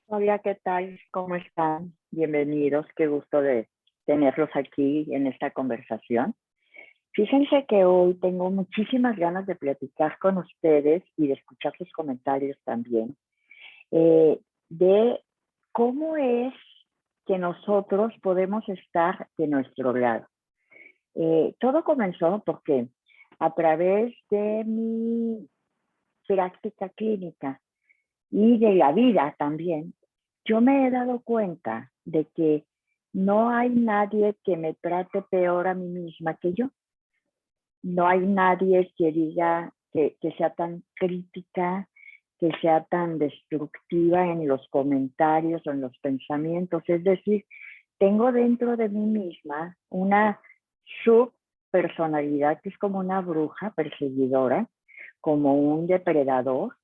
Hola, ¿qué tal? ¿Cómo están? Bienvenidos. Qué gusto de tenerlos aquí en esta conversación. Fíjense que hoy tengo muchísimas ganas de platicar con ustedes y de escuchar sus comentarios también, de cómo es que nosotros podemos estar de nuestro lado. Todo comenzó porque a través de mi práctica clínica y de la vida también, yo me he dado cuenta de que no hay nadie que me trate peor a mí misma que yo. No hay nadie que diga que sea tan crítica, que sea tan destructiva en los comentarios o en los pensamientos. Es decir, tengo dentro de mí misma una subpersonalidad que es como una bruja perseguidora, como un depredador,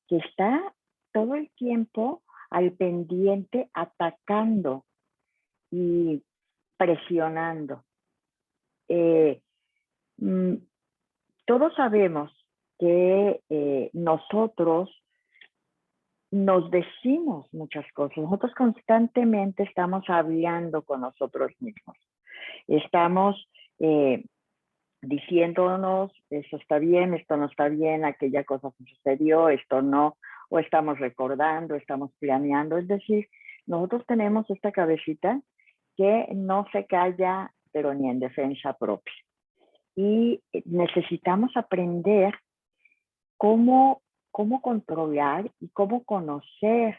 que está todo el tiempo al pendiente, atacando y presionando. Eh, mm, todos sabemos que nosotros nos decimos muchas cosas. Nosotros constantemente estamos hablando con nosotros mismos. Estamos diciéndonos, esto está bien, esto no está bien, aquella cosa que sucedió, esto no, o estamos recordando, estamos planeando. Es decir, nosotros tenemos esta cabecita que no se calla, pero ni en defensa propia. Y necesitamos aprender cómo controlar y cómo conocer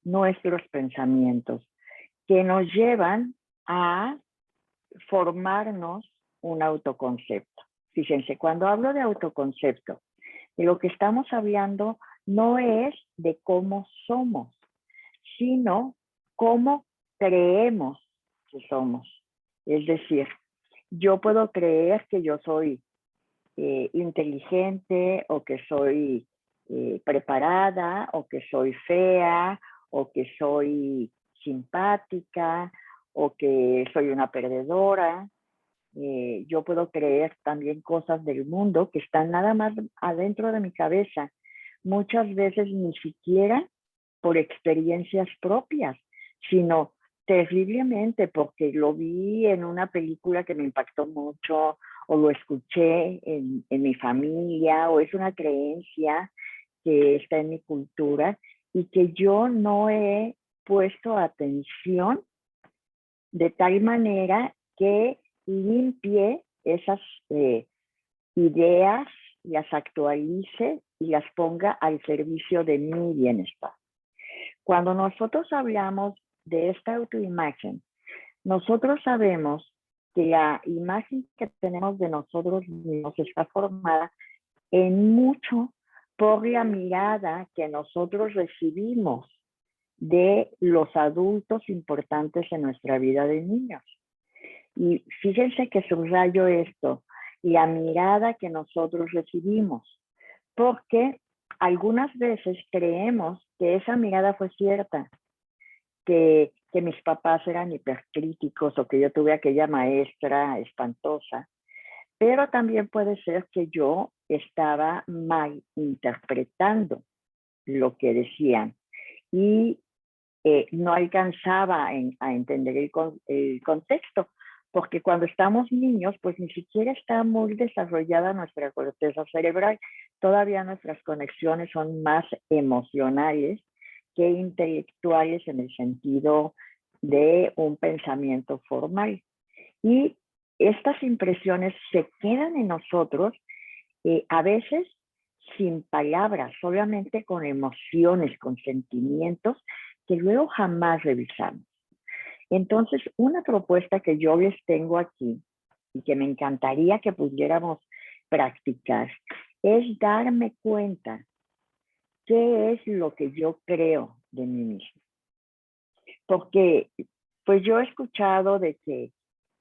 nuestros pensamientos que nos llevan a formarnos un autoconcepto. Fíjense, cuando hablo de autoconcepto, de lo que estamos hablando no es de cómo somos, sino cómo creemos que somos. Es decir, yo puedo creer que yo soy inteligente o que soy preparada o que soy fea o que soy simpática o que soy una perdedora. Yo puedo creer también cosas del mundo que están nada más adentro de mi cabeza, muchas veces ni siquiera por experiencias propias, sino terriblemente porque lo vi en una película que me impactó mucho o lo escuché en mi familia o es una creencia que está en mi cultura y que yo no he puesto atención de tal manera que limpie esas ideas, las actualice y las ponga al servicio de mi bienestar. Cuando nosotros hablamos de esta autoimagen, nosotros sabemos que la imagen que tenemos de nosotros mismos está formada en mucho por la mirada que nosotros recibimos de los adultos importantes en nuestra vida de niños. Y fíjense que subrayo esto, la mirada que nosotros recibimos, porque algunas veces creemos que esa mirada fue cierta, que mis papás eran hipercríticos o que yo tuve aquella maestra espantosa, pero también puede ser que yo estaba mal interpretando lo que decían y no alcanzaba a entender el contexto, porque cuando estamos niños, pues ni siquiera está muy desarrollada nuestra corteza cerebral. Todavía nuestras conexiones son más emocionales que intelectuales en el sentido de un pensamiento formal. Y estas impresiones se quedan en nosotros a veces sin palabras, solamente con emociones, con sentimientos que luego jamás revisamos. Entonces, una propuesta que yo les tengo aquí y que me encantaría que pudiéramos practicar es darme cuenta qué es lo que yo creo de mí mismo. Porque pues yo he escuchado de que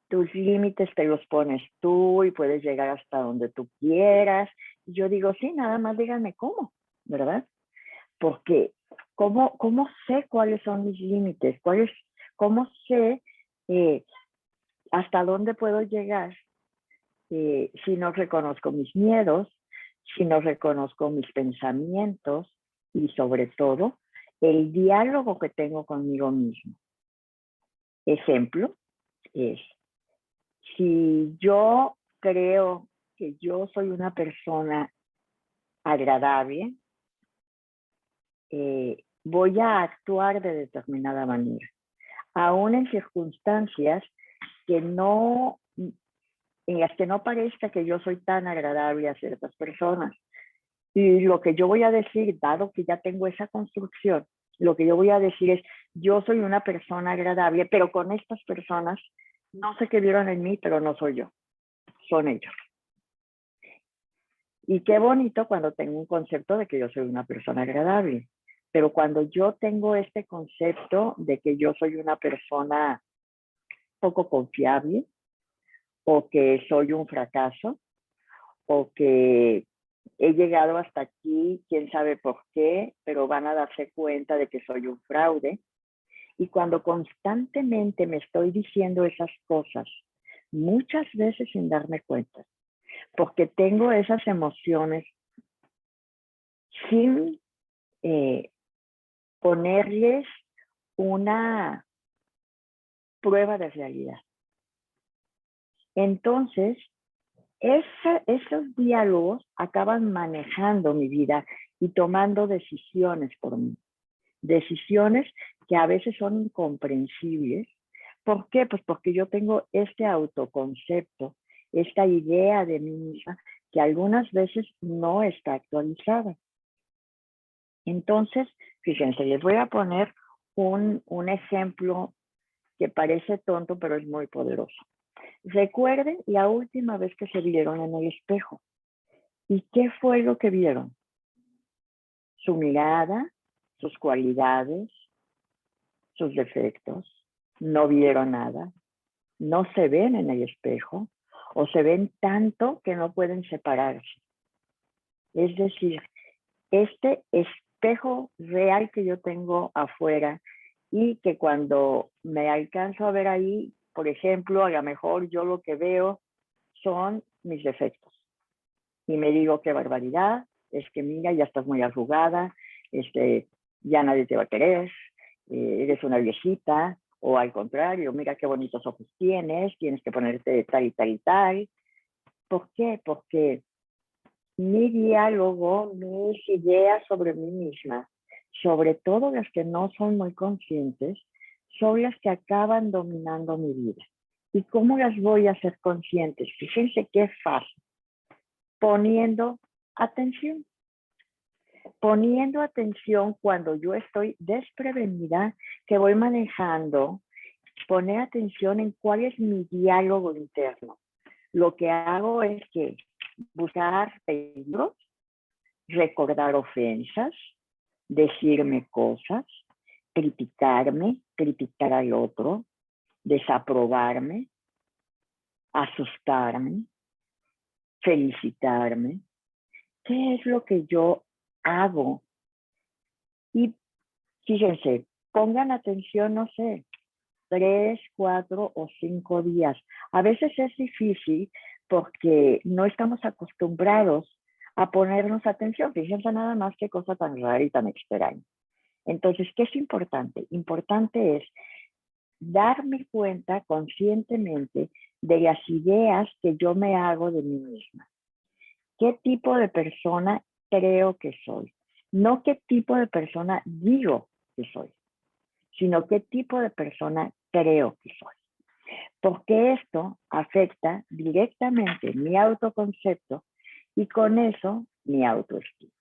tus límites te los pones tú y puedes llegar hasta donde tú quieras. Y yo digo, sí, nada más díganme cómo, ¿verdad? Porque ¿cómo sé cuáles son mis límites? ¿Cómo sé eh, hasta dónde puedo llegar si no reconozco mis miedos, si no reconozco mis pensamientos y sobre todo el diálogo que tengo conmigo mismo. Ejemplo es, si yo creo que yo soy una persona agradable, voy a actuar de determinada manera, aún en circunstancias que no, en las que no parezca que yo soy tan agradable a ciertas personas. Y lo que yo voy a decir, dado que ya tengo esa construcción, lo que yo voy a decir es, yo soy una persona agradable, pero con estas personas, no sé qué vieron en mí, pero no soy yo, son ellos. Y qué bonito cuando tengo un concepto de que yo soy una persona agradable. Pero cuando yo tengo este concepto de que yo soy una persona poco confiable, o que soy un fracaso, o que he llegado hasta aquí, quién sabe por qué, pero van a darse cuenta de que soy un fraude. Y cuando constantemente me estoy diciendo esas cosas, muchas veces sin darme cuenta, porque tengo esas emociones sin ponerles una prueba de realidad. Entonces, esos diálogos acaban manejando mi vida y tomando decisiones por mí. Decisiones que a veces son incomprensibles. ¿Por qué? Pues porque yo tengo este autoconcepto, esta idea de mí misma, que algunas veces no está actualizada. Entonces, fíjense, les voy a poner un ejemplo que parece tonto, pero es muy poderoso. Recuerden la última vez que se vieron en el espejo. ¿Y qué fue lo que vieron? Su mirada, sus cualidades, sus defectos. No vieron nada. No se ven en el espejo o se ven tanto que no pueden separarse. Es decir, este espejo real que yo tengo afuera y que cuando me alcanzo a ver ahí, por ejemplo, a lo mejor yo lo que veo son mis defectos. Y me digo, qué barbaridad, es que mira, ya estás muy arrugada, ya nadie te va a querer, eres una viejita, o al contrario, mira qué bonitos ojos tienes que ponerte tal y tal y tal. ¿Por qué? Porque mi diálogo, mis ideas sobre mí misma, sobre todo las que no son muy conscientes, son las que acaban dominando mi vida. ¿Y cómo las voy a hacer conscientes? Fíjense qué fácil. Poniendo atención. Poniendo atención cuando yo estoy desprevenida, que voy manejando, poner atención en cuál es mi diálogo interno. Lo que hago es que buscar peligros, recordar ofensas, decirme cosas, criticarme, criticar al otro, desaprobarme, asustarme, felicitarme. ¿Qué es lo que yo hago? Y fíjense, pongan atención, no sé, 3, 4 o 5 días. A veces es difícil porque no estamos acostumbrados a ponernos atención. Fíjense nada más qué cosa tan rara y tan extraña. Entonces, ¿qué es importante? Importante es darme cuenta conscientemente de las ideas que yo me hago de mí misma. ¿Qué tipo de persona creo que soy? No qué tipo de persona digo que soy, sino qué tipo de persona creo que soy. Porque esto afecta directamente mi autoconcepto y con eso mi autoestima.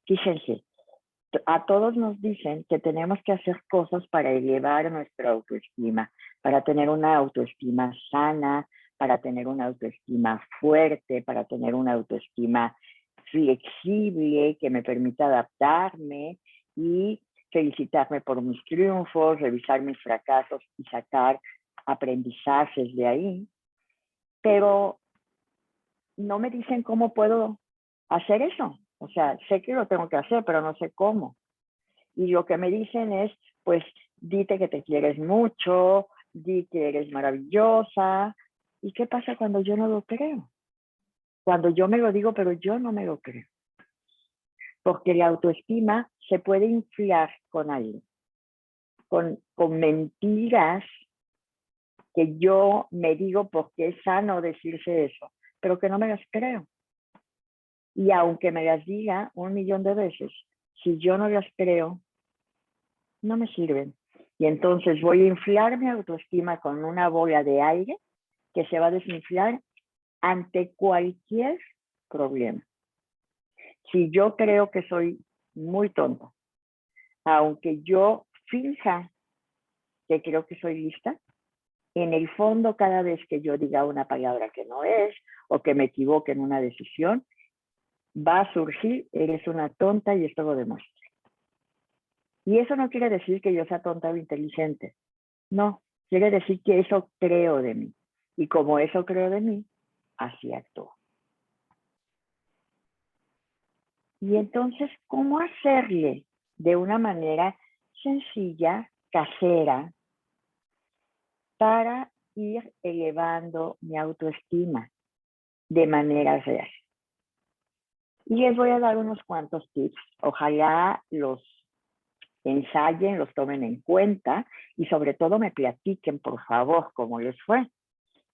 Fíjense, a todos nos dicen que tenemos que hacer cosas para elevar nuestra autoestima, para tener una autoestima sana, para tener una autoestima fuerte, para tener una autoestima flexible que me permita adaptarme y felicitarme por mis triunfos, revisar mis fracasos y sacar aprendizajes de ahí. Pero no me dicen cómo puedo hacer eso. O sea, sé que lo tengo que hacer, pero no sé cómo. Y lo que me dicen es, pues, dite que te quieres mucho, di que eres maravillosa. ¿Y qué pasa cuando yo no lo creo? Cuando yo me lo digo, pero yo no me lo creo. porque la autoestima se puede inflar con algo, con mentiras que yo me digo porque es sano decirse eso, pero que no me las creo. Y aunque me las diga 1.000.000 de veces, si yo no las creo, no me sirven. Y entonces voy a inflar mi autoestima con una bola de aire que se va a desinflar ante cualquier problema. Si yo creo que soy muy tonta, aunque yo finja que creo que soy lista, en el fondo cada vez que yo diga una palabra que no es o que me equivoque en una decisión, va a surgir, eres una tonta y esto lo demuestra. Y eso no quiere decir que yo sea tonta o inteligente. No, quiere decir que eso creo de mí. Y como eso creo de mí, así actúo. Y entonces, ¿cómo hacerle de una manera sencilla, casera, para ir elevando mi autoestima de manera real? Y les voy a dar unos cuantos tips. Ojalá los ensayen, los tomen en cuenta y sobre todo me platiquen, por favor, cómo les fue.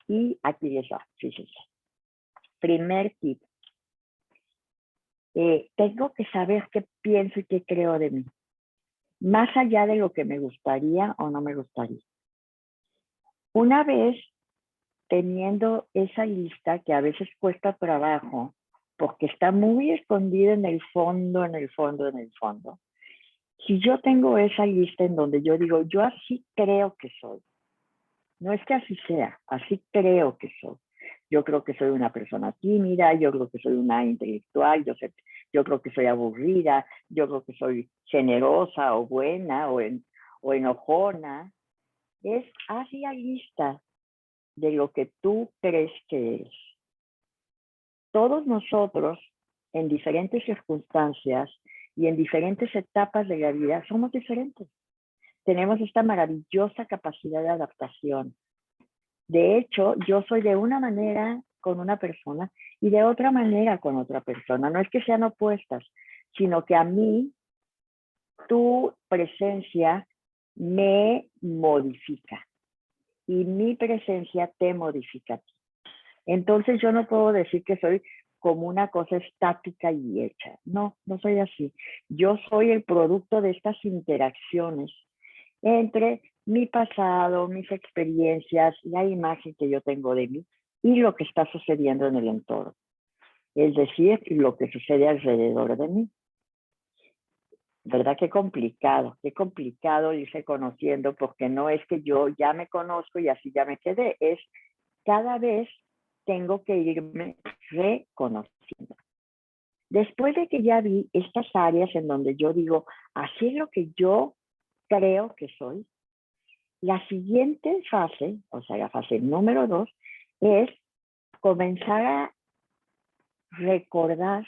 Y aquí les va. Fíjense. Primer tip. Tengo que saber qué pienso y qué creo de mí, más allá de lo que me gustaría o no me gustaría. Una vez teniendo esa lista, que a veces cuesta trabajo, porque está muy escondida en el fondo, en el fondo, en el fondo. Si yo tengo esa lista en donde yo digo, yo así creo que soy, no es que así sea, así creo que soy. Yo creo que soy una persona tímida, yo creo que soy una intelectual, yo creo que soy aburrida, yo creo que soy generosa o buena o enojona. Haz la lista de lo que tú crees que eres. Todos nosotros, en diferentes circunstancias y en diferentes etapas de la vida, somos diferentes. Tenemos esta maravillosa capacidad de adaptación. De hecho, yo soy de una manera con una persona y de otra manera con otra persona. No es que sean opuestas, sino que a mí tu presencia me modifica y mi presencia te modifica a ti. Entonces yo no puedo decir que soy como una cosa estática y hecha. No, no soy así. Yo soy el producto de estas interacciones entre mi pasado, mis experiencias, la imagen que yo tengo de mí y lo que está sucediendo en el entorno. Es decir, lo que sucede alrededor de mí. ¿Verdad? Qué complicado irse conociendo, porque no es que yo ya me conozco y así ya me quedé, es cada vez tengo que irme reconociendo. Después de que ya vi estas áreas en donde yo digo, así es lo que yo creo que soy, la siguiente fase, o sea, la fase número 2, es comenzar a recordar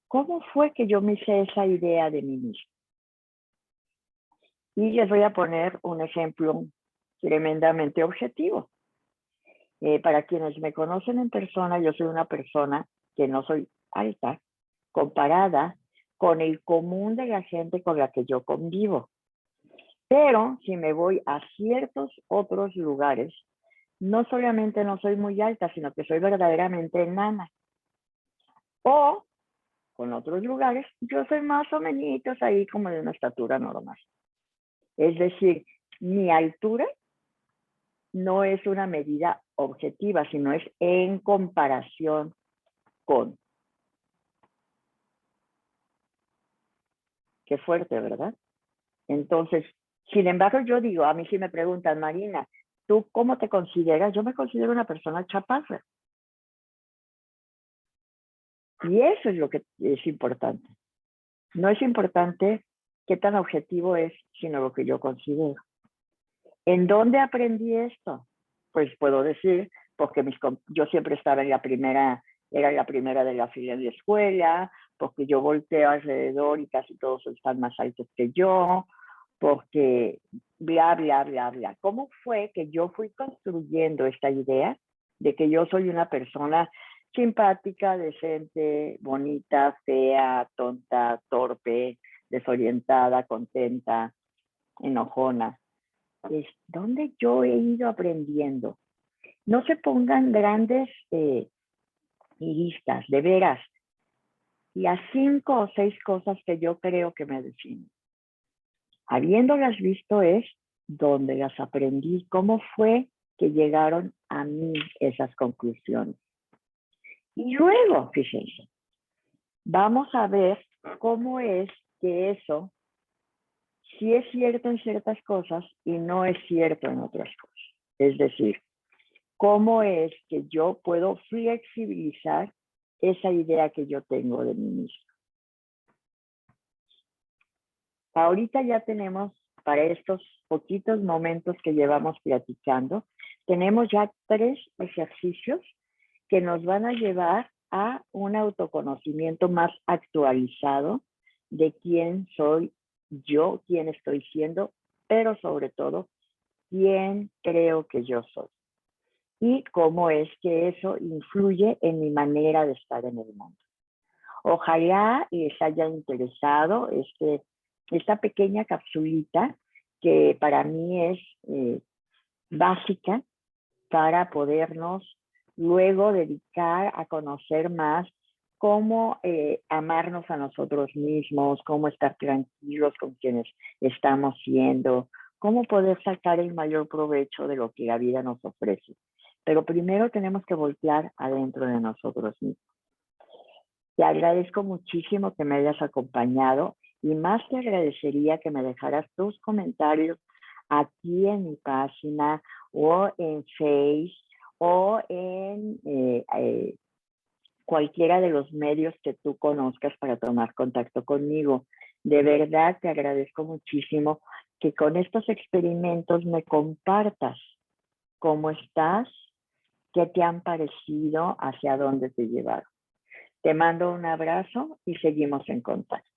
cómo fue que yo me hice esa idea de mí mismo. Y les voy a poner un ejemplo tremendamente objetivo. Para quienes me conocen en persona, yo soy una persona que no soy alta comparada con el común de la gente con la que yo convivo. Pero si me voy a ciertos otros lugares, no solamente no soy muy alta, sino que soy verdaderamente enana. O con otros lugares, yo soy más o menos ahí como de una estatura normal. Es decir, mi altura no es una medida objetiva, sino es en comparación con. Qué fuerte, ¿verdad? Entonces, sin embargo, yo digo, a mí si me preguntan, Marina, ¿tú cómo te consideras? Yo me considero una persona chaparra. Y eso es lo que es importante. No es importante qué tan objetivo es, sino lo que yo considero. ¿En dónde aprendí esto? Pues puedo decir, porque yo siempre estaba en la primera, era la primera de la fila en la escuela, porque yo volteo alrededor y casi todos están más altos que yo, porque bla, bla, bla, bla. ¿Cómo fue que yo fui construyendo esta idea de que yo soy una persona simpática, decente, bonita, fea, tonta, torpe, desorientada, contenta, enojona. Es donde yo he ido aprendiendo. No se pongan grandes listas, de veras, y a 5 o 6 cosas que yo creo que me definen. Habiéndolas visto es donde las aprendí, cómo fue que llegaron a mí esas conclusiones. Y luego, fíjense, vamos a ver cómo es que eso sí es cierto en ciertas cosas y no es cierto en otras cosas. Es decir, cómo es que yo puedo flexibilizar esa idea que yo tengo de mí mismo. Ahorita ya tenemos, para estos poquitos momentos que llevamos platicando, tenemos ya 3 ejercicios que nos van a llevar a un autoconocimiento más actualizado de quién soy yo, quién estoy siendo, pero sobre todo, quién creo que yo soy. Y cómo es que eso influye en mi manera de estar en el mundo. Ojalá les haya interesado esta pequeña capsulita que para mí es básica para podernos luego dedicar a conocer más cómo amarnos a nosotros mismos, cómo estar tranquilos con quienes estamos siendo, cómo poder sacar el mayor provecho de lo que la vida nos ofrece. Pero primero tenemos que voltear adentro de nosotros mismos. Te agradezco muchísimo que me hayas acompañado y más te agradecería que me dejaras tus comentarios aquí en mi página o en Face o en cualquiera de los medios que tú conozcas para tomar contacto conmigo. De verdad te agradezco muchísimo que con estos experimentos me compartas cómo estás, qué te han parecido, hacia dónde te llevaron. Te mando un abrazo y seguimos en contacto.